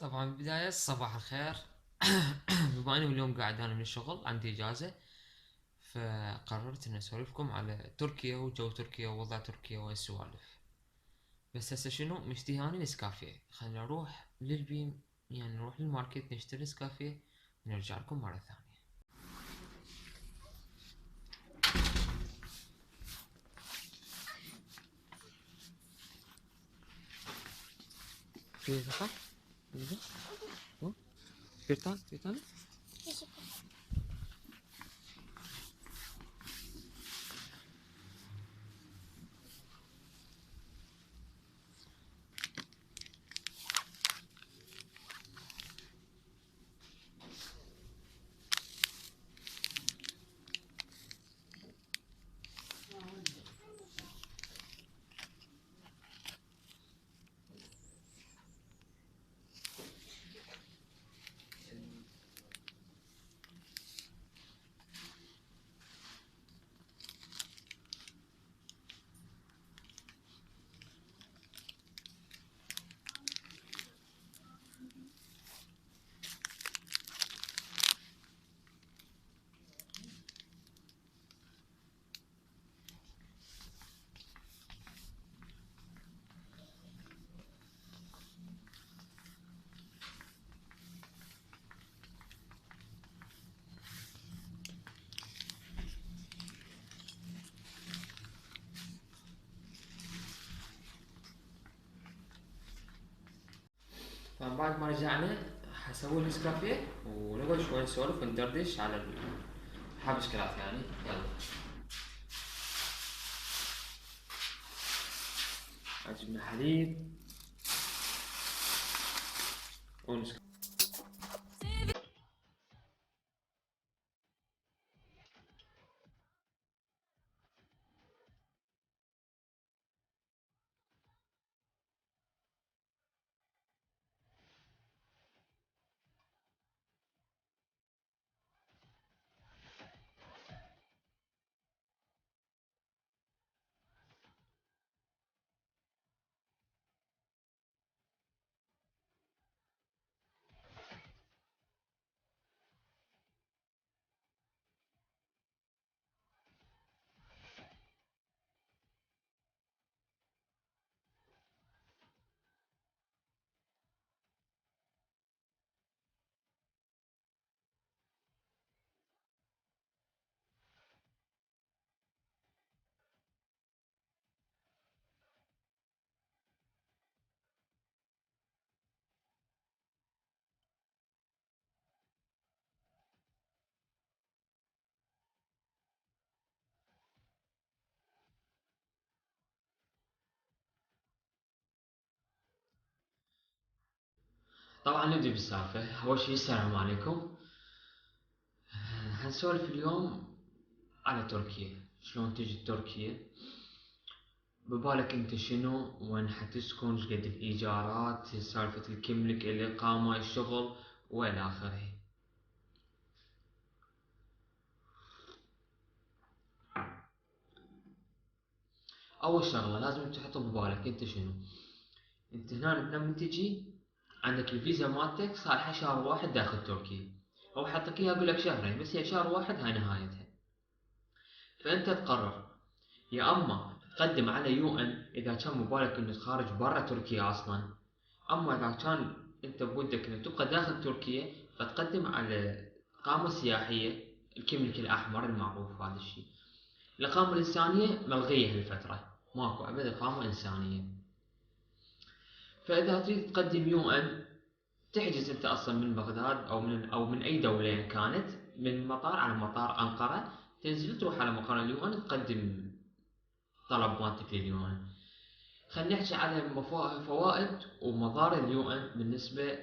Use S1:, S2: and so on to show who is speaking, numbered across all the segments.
S1: طبعا بداية صباح الخير. بما اني اليوم قاعد انا من الشغل عندي اجازة، فقررت اني اسولفكم على تركيا وجو تركيا ووضع تركيا والسوالف. بس هسه شنو مشتهي اني نسكافيه، خلينا نروح للبيم، يعني نروح للماركت نشتري نسكافيه ونرجع لكم مرة ثانية. في صح؟ بيرتان طبعا بعد ما رجعنا حسوي النسكافيه ونقعد شوي نسولف وندردش على الحبشكلات يعني. يلا عجبنا حليب ونسكافيه. طبعا نبدأ بالسالفة. أول شي السلام عليكم. هنسولف اليوم على تركيا، شلون تجي تركيا، ببالك انت شنو، وين حتسكن، شقد الإيجارات، سالفة الكملك، الإقامة، الشغل وإلى آخره. أول شغلة لازم تحط ببالك انت شنو. انت هنا لما تجي عندك الفيزا مالتك صالحة شهر واحد داخل تركيا، أو حطك إياها أقولك شهرين، بس هي شهر واحد هاي نهايتها. فأنت تقرر يا اما تقدم على يو ان اذا كان مبالك انك خارج برا تركيا اصلا، اما اذا كان انت بودك انك تبقى داخل تركيا فتقدم على اقامة سياحية، الكملك الاحمر المعروف هذا الشيء. الاقامة الانسانية ملغية هالفترة، ماكو ابد اقامة انسانية. فاذا تريد تقدم يو ان تحجز انت اصلا من بغداد او من اي دولة إن كانت، من مطار على مطار انقرة، تنزل تروح على مقر اليو ان تقدم طلب مالتك لليو ان. خلينا نحكي على فوائد ومضار اليو ان بالنسبة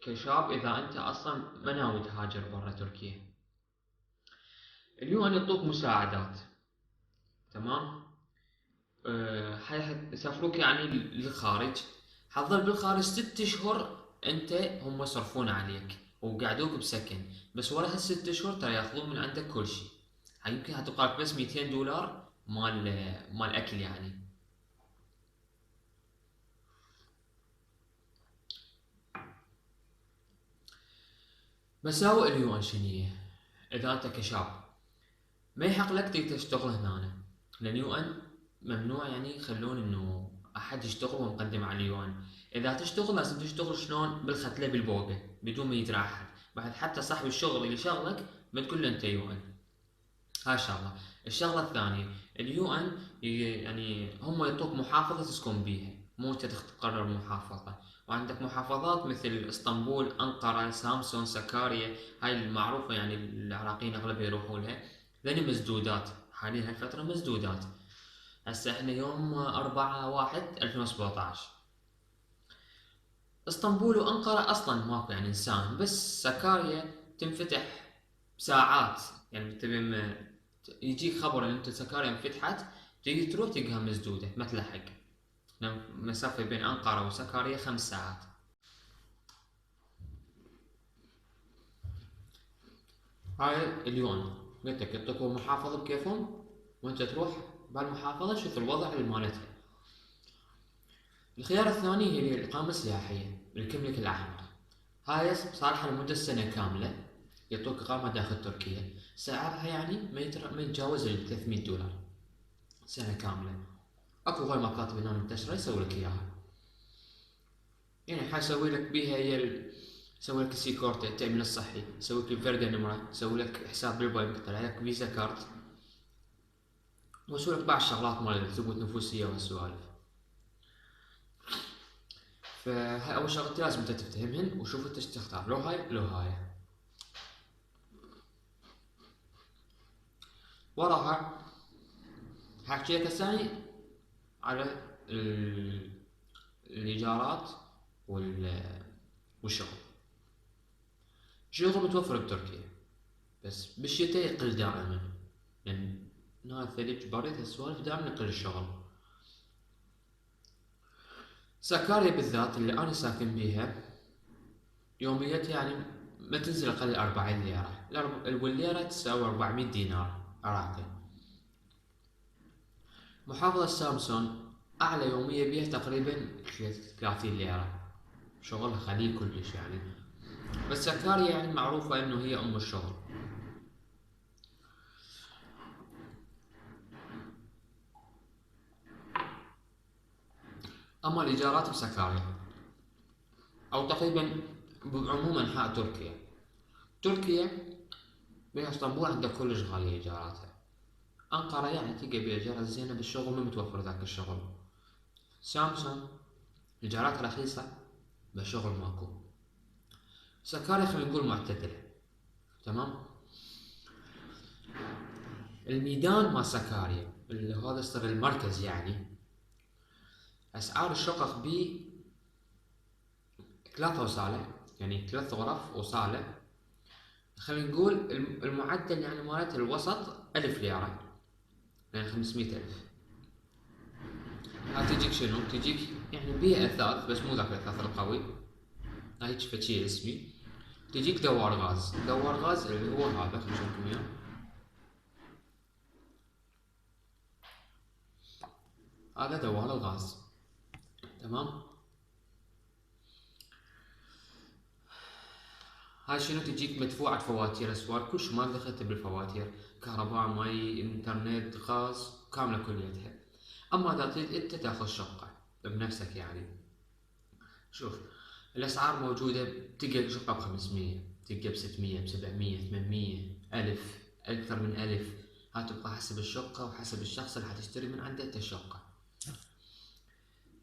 S1: كشاب إذا أنت أصلا ما ناوي تهاجر برا تركيا. اليو ان يعطوك مساعدات، تمام. حيسافروك يعني للخارج، حتظل بالخارج 6 أشهر. أنت هم يصرفون عليك وقعدوك بسكن، بس ورا هال6 أشهر ترى ياخذون من عندك كل شيء. هاي يمكن حتبقالك بس $200 مال أكل يعني. مساوئ اليوان شنية؟ إذا أنت كشاب ما يحق لك تيجي تشتغل هنا، لأن اليوان ممنوع يعني يخلون إنه أحد يشتغل ومقدم على اليوان. إذا تشتغل لازم تشتغل شلون بالختلة بالبوقة بدون ما يدري أحد، بعد حتى صاحب الشغل اللي شغلك ما تقول له أنت يوان. هاي شغلة. الشغلة الثانية، اليوان يعني هم يعطوك محافظة تسكن بيها، مو انت تقرر محافظة. وعندك محافظات مثل اسطنبول، انقرة، سامسون، سكاريا، هاي المعروفة يعني العراقيين اغلبها يروحوا لها. ذني مسدودات حاليا هالفترة مسدودات. هسه احنا يوم 4/1/2017. اسطنبول وانقرة اصلا ماكو يعني انسان، بس سكاريا تنفتح ساعات، يعني تبي يجيك خبر ان انت سكاريا انفتحت، تيجي تروح تلقاها مسدودة ما تلحق. المسافة بين انقرة وسكاريا 5 ساعات. هاي اليوم قلت لك يعطوك محافظة بكيفهم، وانت تروح بهالمحافظة شوف الوضع اللي مالتها. الخيار الثاني هي الإقامة السياحية بالكملك الأحمر. هاي صالحة لمدة سنة كاملة، يعطوك إقامة داخل تركيا، سعرها يعني ما يتجاوز $300 سنة كاملة. اكو هاي مكاتب هنا منتشرة يسوي لك اياها، يعني حيسوي لك بيها يسوي لك سي كورت التأمين الصحي، يسوي لك الفردة نمرة، يسوي لك حساب بالبنك، يطلع لك فيزا كارت، ويسوي لك بعض الشغلات مال ثبوت نفوسية وهالسوالف. فهاي أول شغلتين لازم انت تفتهمهن وشوف انت ايش تختار، لو هاي لو هاي. وراها حاحكي لك هسه على الإيجارات والشغل. الشغل متوفر بتركيا، بس بالشتاء يقل دائما، لأن هنا الثلج برد هالسوالف دائما يقل الشغل. سكاريا بالذات اللي أنا ساكن بيها يوميتها يعني ما تنزل أقل 40 ليرة، والليرة تساوي 400 دينار عراقي. محافظة سامسون أعلى يومية بيها تقريبا 30 ليرة، شغلها خليل كلش يعني. بس سكاريا يعني معروفة إنه هي أم الشغل. أما الإيجارات بسكاريا أو تقريبا بعموم أنحاء تركيا، تركيا بها اسطنبول عندها كلش غالية إيجاراتها. أنقرة يعني تلقى بإيجارات زينة بالشغل ما متوفر ذاك الشغل. سامسون إيجاراتها رخيصة بالشغل ماكو. سكاريا خلينا نقول معتدلة. تمام. الميدان مال سكاريا اللي هذا يصير المركز يعني، أسعار الشقق بيه 3 وصالة، يعني 3 غرف وصالة. خلينا نقول المعدل يعني مالت الوسط 1000 ليرة، يعني 500,000. هاي تجيك شنو؟ تجيك يعني بيها أثاث بس مو ذاك الأثاث القوي، هاي فشي اسمي. تجيك دوار غاز، دوار غاز اللي هو هذا، خلينا نشوفكم اياه. هذا دوار الغاز. تمام. هاي شنو؟ تجيك مدفوعة فواتير اسوار، كلش ما دخلت بالفواتير، كهرباء، مي، انترنت، غاز، كاملة كليتها. اما اذا تريد انت تاخذ شقة بنفسك يعني، شوف الاسعار موجودة، تلقى شقة ب500، تلقى ب600، ب700، 800، 1000، اكثر من 1000. هاي تبقى حسب الشقة وحسب الشخص اللي حتشتري من عنده انت الشقة.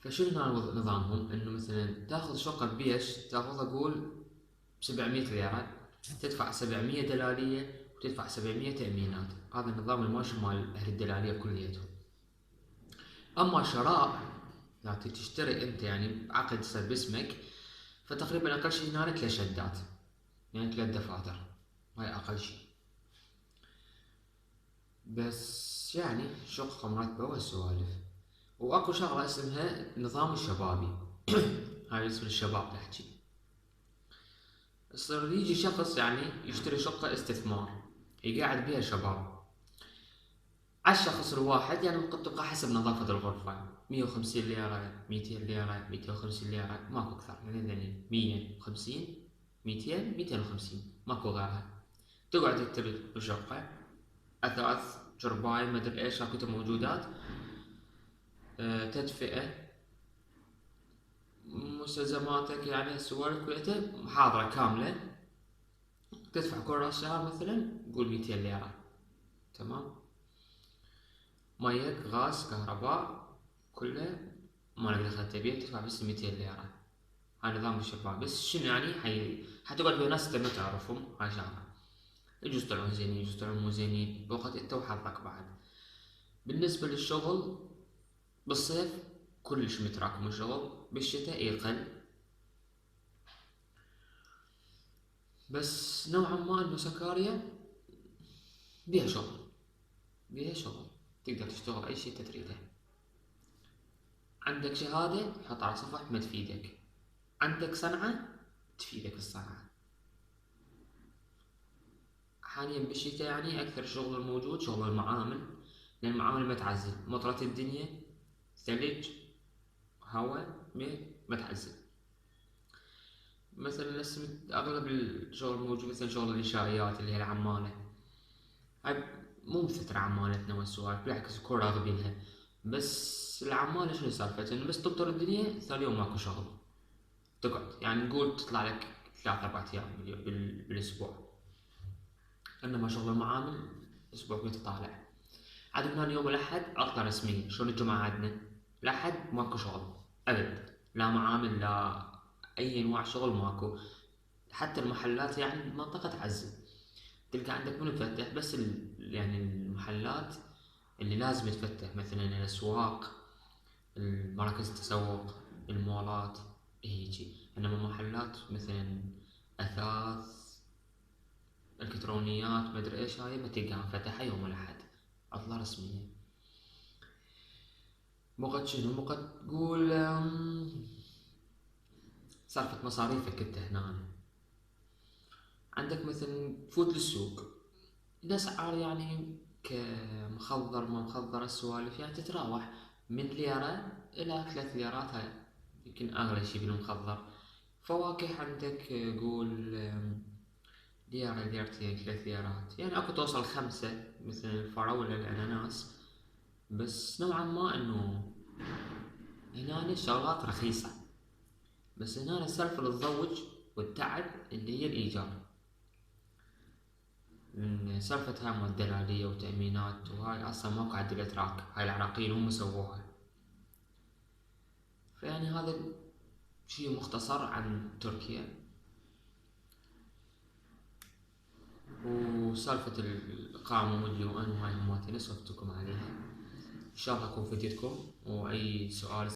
S1: فشنو نظامهم؟ انه مثلا تاخذ شقة ببيش، تاخذها قول ب700 ليرة، تدفع 700 دلالية وتدفع 700 تأمينات. هذا النظام الماشي مال أهل الدلالية كليتهم. أما شراء يعني تشتري أنت يعني عقد يصير باسمك، فتقريبا أقل شي هنا 3 شدات، يعني 3 دفاتر، هاي أقل شي. بس يعني شقة مرتبة وهالسوالف. وأكو شغلة اسمها نظام الشبابي هاي بالنسبة للشباب تحكي. يصير يجي شخص يعني يشتري شقة استثمار يقعد بيها شباب، عالشخص الواحد يعني ممكن تبقى حسب نظافة الغرفة 150 ليرة، 200 ليرة، 250 ليرة، ماكو أكثر يعني 150 200 250 ماكو غيرها. تقعد تكتب بشقة أثاث جرباي مدري إيش كتب موجودات، تدفئة مستلزماتك يعني السوالف كلها محاضرة كاملة، تدفع كل راس شهر مثلا قول 200 ليرة، تمام. ميك غاز كهرباء كله ما لك دخل تبيه، تدفع بس 200 ليرة. هذا نظام الشباب. بس شنو يعني حتقعد بين ناس انت ما تعرفهم، هاي شغلة. يجوز يطلعون زينين يجوز يطلعون مو زينين، بوقت انت وحظك بعد. بالنسبة للشغل بالصيف كلش متراكم الشغل، بالشتاء يقل، بس نوعا ما انه سكاريا بيها شغل، بيها شغل، تقدر تشتغل اي شي تريده. عندك شهادة حط على صفح ما تفيدك، عندك صنعة تفيدك الصنعة. حاليا بالشتاء يعني أكثر شغل الموجود شغل المعامل، لأن المعامل ما تعزل، مطرة الدنيا ثلج هواء ما تعزل. مثلا أغلب الشغل الموجود مثلا شغل الإنشائيات اللي هي العمالة، هاي مو مثل عمالتنا والسوالف، بالعكس كل راغبينها. بس العمالة شنو سالفتها؟ إنه بس تبطل الدنيا ثاني يوم ماكو شغل، تقعد يعني نقول تطلع لك 3-4 أيام بالأسبوع. إنما شغل المعامل أسبوع كنت طالع. عاد هنا يوم الأحد عطلة رسمية، شلون الجمعة عندنا؟ الأحد ماكو شغل أبد، لا معامل لا أي أنواع شغل ماكو. حتى المحلات يعني المنطقة تعزل، تلقى عندك منو مفتح بس يعني المحلات اللي لازم تفتح، مثلا الأسواق، المراكز التسوق، المولات، هيجي. إنما محلات مثلا أثاث الكترونيات مدري ايش هاي ما تلقاها مفتحة يوم الأحد، عطلة رسمية. مقد شنو مقد تقول سالفة مصاريفك انت هنا. عندك مثلا تفوت للسوق، الأسعار يعني كمخضر ما مخضر السوالف يعني تتراوح من ليرة إلى 3 ليرات، هاي يمكن أغلى شي بالمخضر. فواكه عندك قول ليرة ليرتين 3 ليرات، يعني أكو توصل 5 مثل الفراولة الأناناس. بس نوعا ما إنه هنا الشغلات رخيصة، بس هنا السالفة للتضوج والتعب اللي هي الإيجار، من سالفة هاي الدلالية وتأمينات وهاي أصلا ماكو عد الإتراك، هاي العراقيين هم سووها. فيعني هذا شي مختصر عن تركيا وسالفة الإقامة واليو إن وهاي هماتي نصفتكم عليها. إن شاء الله أكون فديتكم، وأي سؤال